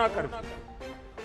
Corona curfew,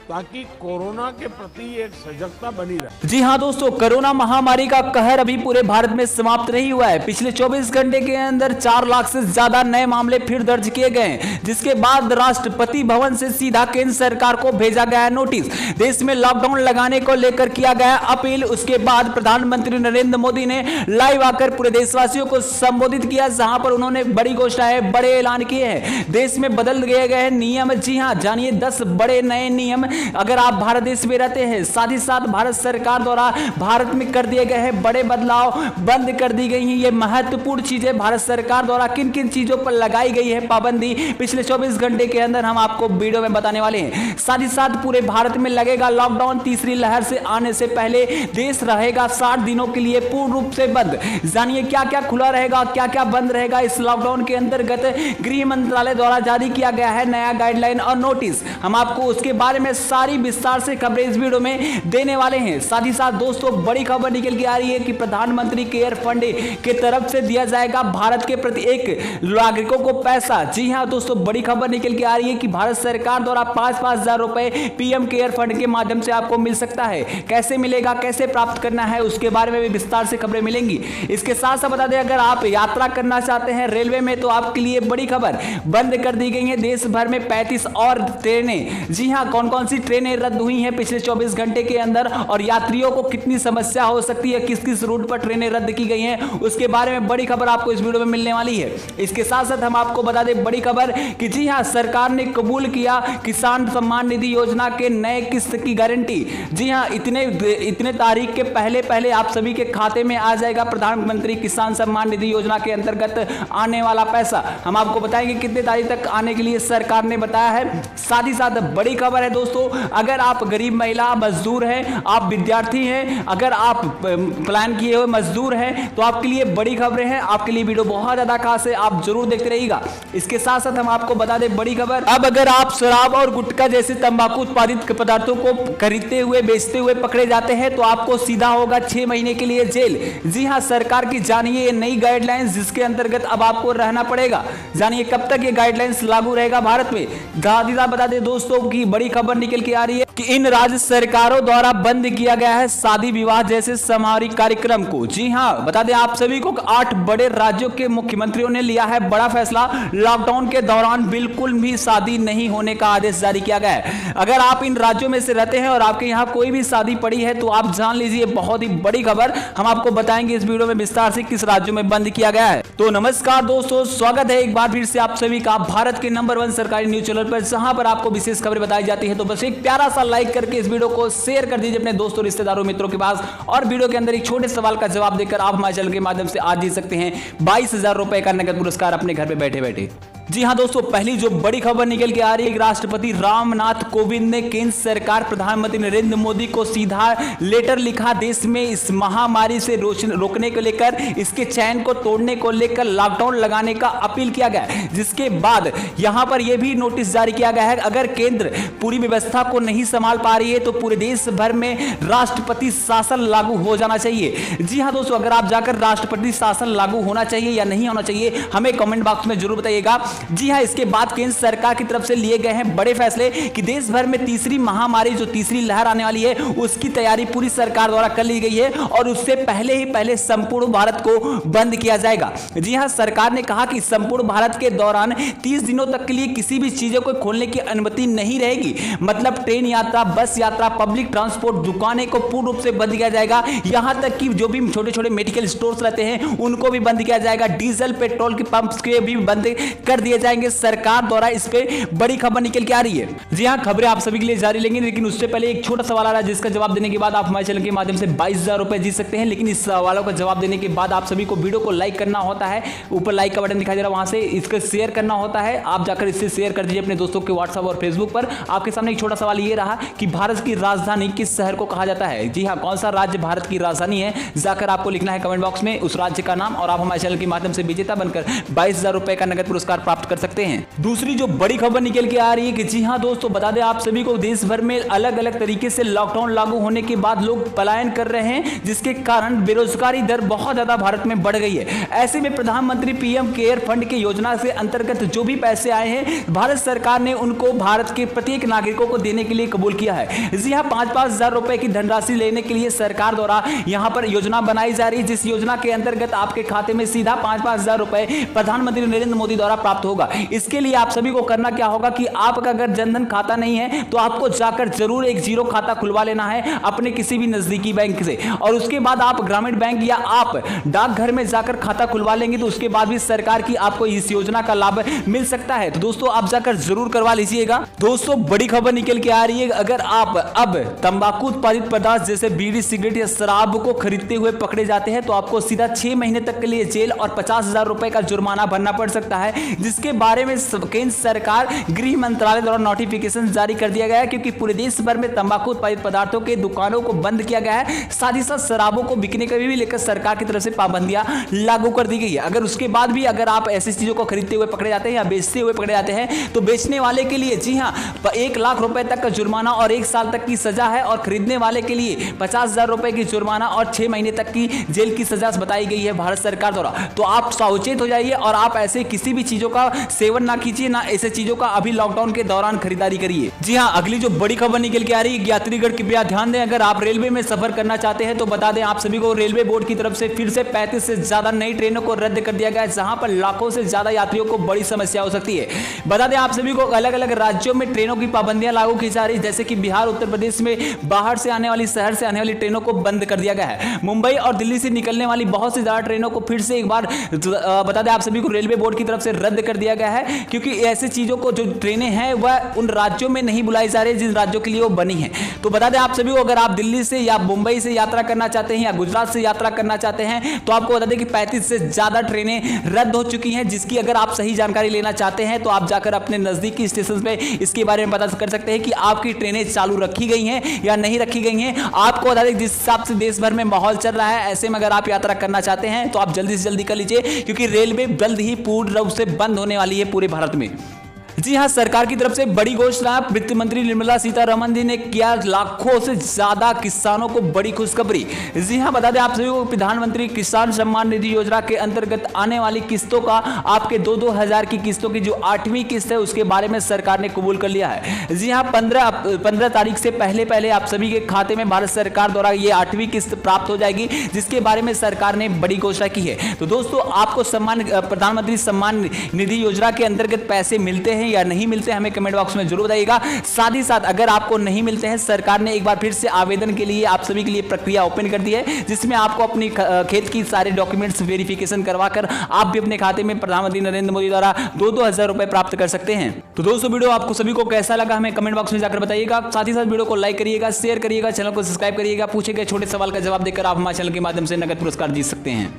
ताकि corona के प्रति एक सजगता बनी रहे। जी हां दोस्तों, कोरोना महामारी का कहर अभी पूरे भारत में समाप्त नहीं हुआ है। पिछले 24 घंटे के अंदर 4 लाख से ज्यादा नए मामले फिर दर्ज किए गए, जिसके बाद राष्ट्रपति भवन से सीधा केंद्र सरकार को भेजा गया नोटिस। देश में लॉकडाउन लगाने को लेकर किया गया अपील। उसके बाद प्रधानमंत्री नरेंद्र मोदी ने लाइव आकर पूरे देशवासियों को संबोधित किया, जहां पर उन्होंने बड़ी घोषणाएं, बड़े ऐलान किए हैं। देश में बदल गए गए नियम। जी हां, जानिए 10 बड़े नए नियम अगर आप भारत देश में रहते हैं। साथ ही साथ भारत सरकार द्वारा भारत में कर दिए गए हैं बड़े बदलाव, बंद कर दी गई हैं ये महत्वपूर्ण चीजें। भारत सरकार द्वारा किन किन चीजों पर लगाई गई है पाबंदी, पिछले 24 घंटे के अंदर हम आपको वीडियो में बताने वाले हैं। साथ ही साथ पूरे भारत में लगेगा लॉकडाउन। तीसरी लहर से आने से पहले देश रहेगा 60 दिनों के लिए पूर्ण रूप से बंद। जानिए क्या क्या खुला रहेगा, क्या क्या बंद रहेगा इस लॉकडाउन के अंतर्गत। गृह मंत्रालय द्वारा जारी किया गया है नया गाइडलाइन और नोटिस। हम आपको उसके बारे में सारी विस्तार से खबरें इस वीडियो में देने वाले हैं। साथ ही साथ दोस्तों बड़ी खबर निकल के आ रही है कि प्रधानमंत्री केयर फंड के तरफ से दिया जाएगा भारत के प्रति एक नागरिकों को पैसा। जी हां दोस्तों, बड़ी खबर निकल के आ रही है कि भारत सरकार द्वारा 5-5 हजार रुपए पीएम केयर फंड के माध्यम से आपको मिल सकता है। कैसे मिलेगा, कैसे प्राप्त करना है, उसके बारे में भी विस्तार से खबरें मिलेंगी। इसके साथ साथ बता दें, अगर आप यात्रा करना चाहते हैं रेलवे में तो आपके लिए बड़ी खबर, बंद कर दी गई है देश भर में 35 और ट्रेनें। जी हां, कौन कौन सी ट्रेनें रद्द हुई हैं पिछले 24 घंटे के अंदर और यात्रियों को कितनी समस्या हो सकती है, किस किस रूट पर ट्रेनें रद्द की गई हैं, उसके बारे में बड़ी खबर आपको इस वीडियो में मिलने वाली है। इसके साथ साथ हम आपको बता दें बड़ी खबर कि जी हां, सरकार ने कबूल किया किसान सम्मान निधि योजना के नए किस्त की गारंटी। जी हां, इतने तारीख के पहले आप सभी के खाते में आ जाएगा प्रधानमंत्री किसान सम्मान निधि योजना के अंतर्गत आने वाला पैसा। हम आपको बताएंगे कितने तारीख तक आने के लिए सरकार ने बताया है। साथ ही साथ बड़ी खबर है दोस्तों, अगर आप गरीब महिला, मजदूर हैं, आप विद्यार्थी हैं, अगर आप प्लान किए हुए मजदूर हैं तो आपके लिए बड़ी खबरें हैं। आपके लिए वीडियो बहुत ज्यादा खास है, आप जरूर देखते रहिएगा। इसके साथ साथ हम आपको बता दें बड़ी खबर, अब अगर आप शराब और गुटखा जैसे तंबाकू उत्पादित पदार्थों को खरीदते हुए, बेचते हुए पकड़े जाते हैं तो आपको सीधा होगा 6 महीने के लिए जेल। जी हां, सरकार की जानिए ये नई गाइडलाइंस, जिसके अंतर्गत अब आपको रहना पड़ेगा। जानिए कब तक ये गाइडलाइंस लागू रहेगा भारत में। बता दें दोस्तों की बड़ी खबर निकल के आ रही है कि इन राज्य सरकारों द्वारा बंद किया गया है शादी विवाह जैसे सामाजिक कार्यक्रम को। जी हां, बता दें आप सभी को 8 बड़े राज्यों के मुख्यमंत्रियों ने लिया है बड़ा फैसला। लॉकडाउन के दौरान बिल्कुल भी शादी नहीं होने का आदेश जारी किया गया है। अगर आप इन राज्यों में से रहते हैं और आपके यहां कोई भी शादी पड़ी है तो आप जान लीजिए बहुत ही बड़ी खबर। हम आपको बताएंगे इस वीडियो में विस्तार से किस राज्यों में बंद किया गया है। तो नमस्कार दोस्तों, स्वागत है एक बार फिर से आप सभी का भारत के नंबर 1 सरकारी न्यूज चैनल पर, जहां पर आपको विशेष खबरें बताई जाती है। तो बस एक प्यारा सा लाइक करके इस वीडियो को शेयर कर दीजिए अपने दोस्तों, रिश्तेदारों, मित्रों के पास। और वीडियो के अंदर एक छोटे सवाल का जवाब देकर आप हमारे चैनल के माध्यम से आज जीत सकते हैं 22 हजार रुपए का नगद पुरस्कार अपने घर पे बैठे बैठे। जी हां दोस्तों, पहली जो बड़ी खबर निकल के आ रही है, राष्ट्रपति रामनाथ कोविंद ने केंद्र सरकार प्रधानमंत्री नरेंद्र मोदी को सीधा लेटर लिखा। देश में इस महामारी से रोकने को लेकर, इसके चैन को तोड़ने को लेकर लॉकडाउन लगाने का अपील किया गया, जिसके बाद यहां पर यह भी नोटिस जारी किया गया है, अगर केंद्र पूरी व्यवस्था को नहीं संभाल पा रही है तो पूरे देश भर में राष्ट्रपति शासन लागू हो जाना चाहिए। जी हां दोस्तों, अगर आप जाकर राष्ट्रपति शासन लागू होना चाहिए या नहीं होना चाहिए हमें कमेंट बॉक्स में जरूर बताइएगा। जी हां, इसके बाद केंद्र सरकार की तरफ से लिए गए हैं बड़े फैसले कि देश भर में तीसरी महामारी, जो तीसरी लहर आने वाली है, उसकी तैयारी पूरी सरकार द्वारा कर ली गई है और उससे पहले संपूर्ण भारत को बंद किया जाएगा। जी हां, सरकार ने कहा कि संपूर्ण भारत के दौरान 30 दिनों तक के लिए किसी भी चीजों को खोलने की अनुमति नहीं रहेगी। मतलब ट्रेन यात्रा, बस यात्रा, पब्लिक ट्रांसपोर्ट, दुकानें को पूर्ण रूप से बंद किया जाएगा। यहां तक कि जो भी छोटे छोटे मेडिकल स्टोर्स रहते हैं उनको भी बंद किया जाएगा। डीजल पेट्रोल के पंप्स के भी बंद कर दिए जाएंगे। सरकार द्वारा इस पे बड़ी खबर निकल के आ रही है। जी हां, खबरें आप सभी के लिए जारी लेंगे, लेकिन उससे पहले एक छोटा सवाल आ रहा है जिसका जवाब देने के बाद आप हमारे चैनल के माध्यम से 22 हजार रुपए जीत सकते हैं। लेकिन इस सवालों का जवाब देने के बाद आप सभी को वीडियो को लाइक करना होता है, ऊपर लाइक का बटन दिखाई दे रहा है, वहां से इसको शेयर करना होता है। आप जाकर इससे शेयर कर दीजिए अपने दोस्तों के व्हाट्सएप और फेसबुक पर। आपके सामने एक छोटा सवाल ये रहा कि भारत की राजधानी किस शहर को कहा जाता है। जी हां, कौन सा राज्य भारत की राजधानी है, जाकर आपको लिखना है कमेंट बॉक्स में उस राज्य का नाम और आप हमारे चैनल के माध्यम से विजेता बनकर 22 हजार रुपए का नगद पुरस्कार प्राप्त प्राप्त कर सकते हैं। दूसरी जो बड़ी खबर निकल के आ रही है कि जी हां दोस्तों, बता दें आप सभी को, देश भर में अलग अलग तरीके से लॉकडाउन लागू होने के बाद लोग पलायन कर रहे हैं, जिसके कारण बेरोजगारी दर बहुत ज्यादा भारत में बढ़ गई है। ऐसे में प्रधानमंत्री पीएम केयर फंड की योजना से अंतर्गत जो भी पैसे आए हैं, भारत सरकार ने उनको भारत के प्रत्येक नागरिकों को देने के लिए कबूल किया है। जी हां, 5-5 हजार रुपए की धनराशि लेने के लिए सरकार द्वारा यहां पर योजना बनाई जा रही है, जिस योजना के अंतर्गत आपके खाते में सीधा 5-5 हजार रुपए प्रधानमंत्री नरेंद्र मोदी द्वारा प्राप्त होगा। इसके लिए आप सभी को करना क्या होगा कि आपका अगर जनधन खाता नहीं है तो आपको जाकर जरूर एक जीरो खाता खुलवा लेना है अपने किसी भी नजदीकी बैंक से, और उसके बाद आप ग्रामीण बैंक या आप डाकघर में जाकर खाता खुलवा लेंगे तो उसके बाद भी सरकार की आपको इस योजना का लाभ मिल सकता है। तो दोस्तों आप जाकर जरूर करवा लीजिएगा। दोस्तों बड़ी खबर निकल के आ रही है, अगर आप अब तंबाकू उत्पादित पदार्थ जैसे बीड़ी, सिगरेट या शराब को खरीदते हुए पकड़े जाते हैं तो आपको सीधा 6 महीने तक के लिए जेल और 50,000 रुपए का जुर्माना भरना पड़ सकता है, जिसके बारे में केंद्र सरकार गृह मंत्रालय द्वारा नोटिफिकेशन जारी कर दिया गया है, क्योंकि पूरे देश भर में तंबाकू उत्पादित पदार्थों के दुकानों को बंद किया गया है। साथ ही साथ शराबों को बिकने का भी लेकर सरकार की तरफ से पाबंदियां लागू कर दी गई है। अगर उसके बाद भी अगर आप ऐसी चीजों को खरीदते हुए पकड़े जाते हैं या बेचते हुए पकड़े जाते हैं तो बेचने वाले के लिए जी हां 1 लाख रुपए तक का जुर्माना और 1 साल तक की सजा है, और खरीदने वाले के लिए 50,000 रुपए की जुर्माना और 6 महीने तक की जेल की सजा बताई गई है भारत सरकार द्वारा। तो आप सावचेत हो जाइए और आप ऐसे किसी भी चीजों का सेवन ना कीजिए, ना ऐसे चीजों का अभी लॉकडाउन के दौरान खरीदारी करिए। जी हां, अगली जो बड़ी खबर निकल के आ रही है, यात्रीगण कृपया ध्यान दें, अगर आप रेलवे में सफर करना चाहते हैं तो बता दें आप सभी को, रेलवे बोर्ड की तरफ से फिर से 35 से ज्यादा नई ट्रेनों को रद्द कर दिया गया है, जहां पर लाखों से ज्यादा यात्रियों को बड़ी समस्या हो सकती है। बता दें आप सभी को, अलग अलग राज्यों में ट्रेनों की पाबंदियां लागू की जा रही है, जैसे कि बिहार, उत्तर प्रदेश में बाहर से आने वाली, शहर से आने वाली ट्रेनों को बंद कर दिया गया है। मुंबई और दिल्ली से निकलने वाली बहुत सी ज्यादा ट्रेनों को फिर से एक बार बता दें आप सभी को, रेलवे बोर्ड की तरफ से रद्द कर दिया गया है, क्योंकि ऐसी चीजों को, जो ट्रेनें हैं वह उन राज्यों में नहीं बुलाई जा रही जिन राज्यों के लिए वो बनी है। तो बता दें आप सभी को, अगर आप दिल्ली से या मुंबई से यात्रा करना चाहते हैं या गुजरात से यात्रा करना चाहते हैं तो आपको बता दें कि 35 से ज्यादा ट्रेनें रद्द हो चुकी हैं, जिसकी अगर आप सही जानकारी लेना चाहते हैं तो आप जाकर अपने नजदीकी स्टेशन पे इसके बारे में पता कर सकते हैं कि आपकी ट्रेनें चालू रखी गई हैं या नहीं रखी गई हैं। आपको बता दें जिस हिसाब से देश भर में माहौल चल रहा है, ऐसे में अगर आप यात्रा करना चाहते हैं तो आप जल्दी से जल्दी कर लीजिए, क्योंकि रेलवे जल्द ही पूर्ण रूप से बंद होने वाली है पूरे भारत में। जी हां, सरकार की तरफ से बड़ी घोषणा, वित्त मंत्री निर्मला सीतारमण जी ने किया लाखों से ज्यादा किसानों को बड़ी खुशखबरी। जी हां, बता दें आप सभी को, प्रधानमंत्री किसान सम्मान निधि योजना के अंतर्गत आने वाली किस्तों का आपके 2-2 हजार की किस्तों की जो 8वीं किस्त है उसके बारे में सरकार ने कबूल कर लिया है। जी हां, 15 तारीख से पहले आप सभी के खाते में भारत सरकार द्वारा ये 8वीं किस्त प्राप्त हो जाएगी, जिसके बारे में सरकार ने बड़ी घोषणा की है। तो दोस्तों आपको प्रधानमंत्री सम्मान निधि योजना के अंतर्गत पैसे मिलते हैं या नहीं मिलते, हमें कमेंट बॉक्स में जरूर बताइएगा। साथ ही साथ अगर आपको नहीं मिलते हैं, सरकार ने एक बार फिर से आवेदन के लिए आप सभी के लिए प्रक्रिया ओपन कर दी है, जिसमें आपको अपनी खेत की सारे डॉक्यूमेंट्स वेरिफिकेशन करवाकर आप भी अपने खाते में प्रधानमंत्री नरेंद्र मोदी द्वारा 2-2 हजार रुपए प्राप्त कर सकते हैं। तो दोस्तों वीडियो आपको सभी को कैसा लगा हमें कमेंट बॉक्स में जाकर बताइएगा। साथ ही साथ वीडियो को लाइक करिएगा, शेयर करिएगा, चैनल को सब्सक्राइब करिएगा। पूछे गए छोटे सवाल का जवाब देकर आप हमारे चैनल के माध्यम से नगद पुरस्कार जीत सकते हैं।